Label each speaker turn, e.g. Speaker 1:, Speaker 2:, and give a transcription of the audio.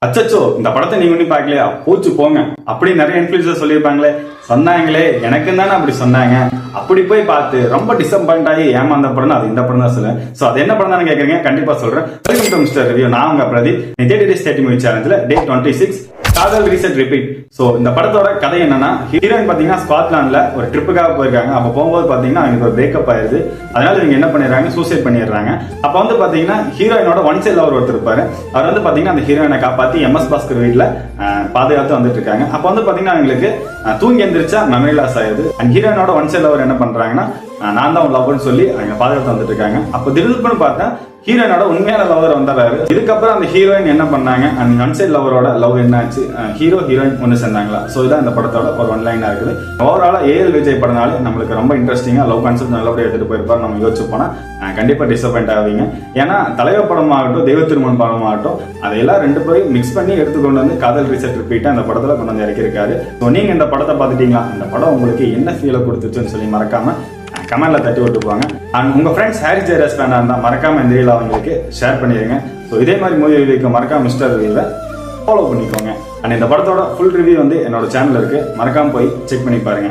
Speaker 1: அச்சச்சோ இந்த படத்தை நீங்க ஒன்னும் பார்க்கலையா, போச்சு போங்க அப்படி நிறைய இன்ஃபுளுசர் சொல்லியிருப்பாங்களே, சொன்னாங்களே எனக்கும் தானே அப்படி சொன்னாங்க, அப்படி போய் பார்த்து ரொம்ப டிசப்பாயிண்ட் ஆகி ஏமாந்த படம் அது இந்த படம் தான் சொல்லுவேன். சோ அது என்ன படம் தான் கேக்குறீங்க, கண்டிப்பா சொல்றேன். Welcome to mister review. நான் உங்க பிரதீப். தேடி மூவி சேனல்ல டே 26 காதல் ரீசெட் ரிப்பீட். சோ இந்த படத்தோட கதை என்னன்னா, ஹீரோயின் பாத்தீங்கன்னா ஸ்காட்லாந்துல ஒரு ட்ரிப்புக்காக போயிருக்காங்க. அப்ப போகும்போது பாத்தீங்கன்னா அவங்களுக்கு ஒரு பிரேக்கப் ஆயிருது. அதனால இவங்க என்ன பண்ணிடுறாங்க, சூசைட் பண்ணிடுறாங்க. அப்ப வந்து பாத்தீங்கன்னா ஹீரோயினோட ஒன் சைடு லவர் ஒருத்தர் இருப்பாரு. அவர் வந்து பாத்தீங்கன்னா அந்த ஹீரோயினை காப்பாத்தி எம்எஸ் பாஸ்கர் வீட்டுல பாதுகாத்து வந்துட்டு இருக்காங்க. அப்ப வந்து பாத்தீங்கன்னா அவங்களுக்கு தூங்கி எந்திரிச்சா மெமரி லாஸ் ஆயிடுது. அண்ட் ஹீரோயினோட ஒன் சைடு லவர் என்ன பண்றாங்கன்னா, நான் தான் லவ்னு சொல்லி அவங்க பாதுகாத்து வந்துட்டு இருக்காங்க. அப்ப திடீர்னு பார்த்தா ஹீரோயினோட உண்மையான லவர் வந்துடுறாரு. இதுக்கப்புறம் அந்த ஹீரோயின் என்ன பண்ணாங்க, அந்த ஒன் சைட் லவரோட லவ் என்னாச்சு, ஹீரோ ஹீரோயின் ஒன்று சேர்ந்தாங்களா, ஸோ இதான் இந்த படத்தோட ஒரு ஒன் லைனா இருக்குது. ஓவராலா ஏஎல் விஜய் படனால நம்மளுக்கு ரொம்ப இன்ட்ரெஸ்டிங்கா லவ் கான்செப்ட் நல்லபடியாக எடுத்துட்டு போயிருப்பாரு. நம்ம யோசிச்சு போனா கண்டிப்பா டிசப்பாயிண்ட் ஆவீங்க. ஏன்னா தலைவர் படமாகட்டும் தெய்வ திருமணம் படமாகட்டும் அதையெல்லாம் ரெண்டு பேரும் மிக்ஸ் பண்ணி எடுத்துக்கொண்டு வந்து காதல் ரீசெட் ரிப்பீட்டா அந்த படத்துல கொண்டு வந்து இறக்கியிருக்காரு. ஸோ நீங்க இந்த படத்தை பார்த்துட்டீங்களா, இந்த படம் உங்களுக்கு என்ன ஃபீலை கொடுத்துச்சுன்னு சொல்லி மறக்காம கமெண்ட்ல தட்டி விட்டுப்பாங்க. அண்ட் உங்க ஃப்ரெண்ட்ஸ் ஹாரி ஜெயராஜ் ஃபேனா இருந்தா மறக்காம இந்த வீடியோல அவங்களுக்கு ஷேர் பண்ணிடுங்க. ஸோ இதே மாதிரி மூவி ரிவ்யூக்கு மறக்காம மிஸ்டர் ரிவ்யூவை ஃபாலோ பண்ணிக்கோங்க. அண்ட் இந்த படத்தோட ஃபுல் ரிவ்யூ வந்து என்னோட சேனல் இருக்கு, மறக்காம போய் செக் பண்ணி பாருங்க.